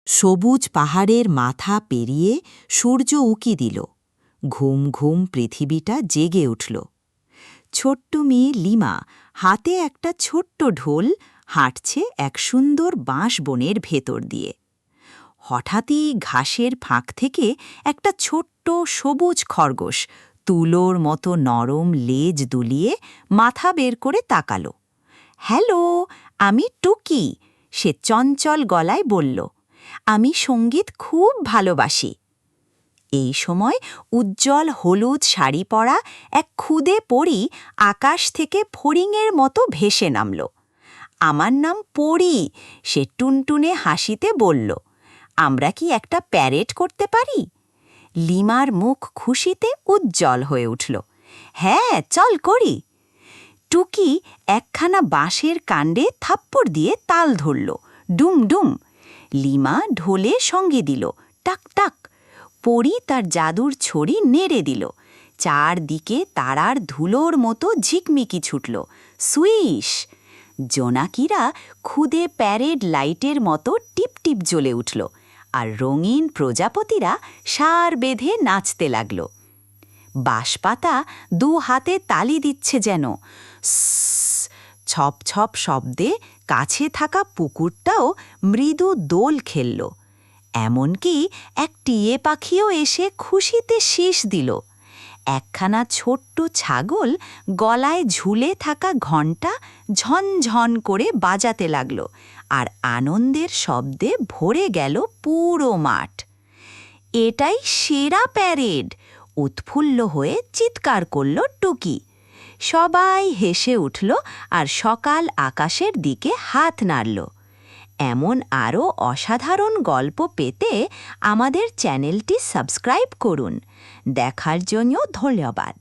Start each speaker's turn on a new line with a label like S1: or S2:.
S1: সবুজ পাহাড়ের মাথা পেরিয়ে সূর্য উকি দিল। ঘুম ঘুম পৃথিবীটা জেগে উঠল। ছোট্ট মেয়ে লিমা হাতে একটা ছোট্ট ঢোল হাঁটছে এক সুন্দর বাঁশবনের ভেতর দিয়ে। হঠাৎই ঘাসের ফাঁক থেকে একটা ছোট্ট সবুজ খরগোশ তুলোর মতো নরম লেজ দুলিয়ে মাথা বের করে তাকালো। হ্যালো, আমি টুকি, সে চঞ্চল গলায় বলল। আমি সঙ্গীত খুব ভালোবাসি। এই সময় উজ্জ্বল হলুদ শাড়ি পরা এক ক্ষুদে পরী আকাশ থেকে ফড়িংয়ের মতো ভেসে নামল। আমার নাম পরী, সে টুনটুনে হাসিতে বলল। আমরা কি একটা প্যারেড করতে পারি? লিমার মুখ খুশিতে উজ্জ্বল হয়ে উঠল। হ্যাঁ, চল করি। টুকি একখানা বাঁশের কাণ্ডে থাপ্পড় দিয়ে তাল ধরল। ডুম ডুম। লিমা ঢোলে সঙ্গে দিল। টাক টাক। পরী তার জাদুর ছড়ি নেড়ে দিল। চারদিকে তারার ধুলোর মতো ঝিকমিকি ছুটল। সুইশ! জোনাকিরা খুদে প্যারেড লাইটের মতো টিপ টিপ জ্বলে উঠল, আর রঙিন প্রজাপতিরা সার বেঁধে নাচতে লাগল। বাঁশপাতা দু হাতে তালি দিচ্ছে যেন। ছপ ছপ শব্দে কাছে থাকা পুকুরটাও মৃদু দোল খেলল। এমনকি এক টিয়ে পাখিও এসে খুশিতে শীষ দিল। একখানা ছোট্ট ছাগল গলায় ঝুলে থাকা ঘণ্টা ঝনঝন করে বাজাতে লাগল, আর আনন্দের শব্দে ভরে গেল পুরো মাঠ। এটাই সেরা প্যারেড! উৎফুল্ল হয়ে চিৎকার করল টুকি। সবাই হেসে উঠল আর সকাল আকাশের দিকে হাত নাড়ল। এমন আরও অসাধারণ গল্প পেতে আমাদের চ্যানেলটি সাবস্ক্রাইব করুন। দেখার জন্য ধন্যবাদ।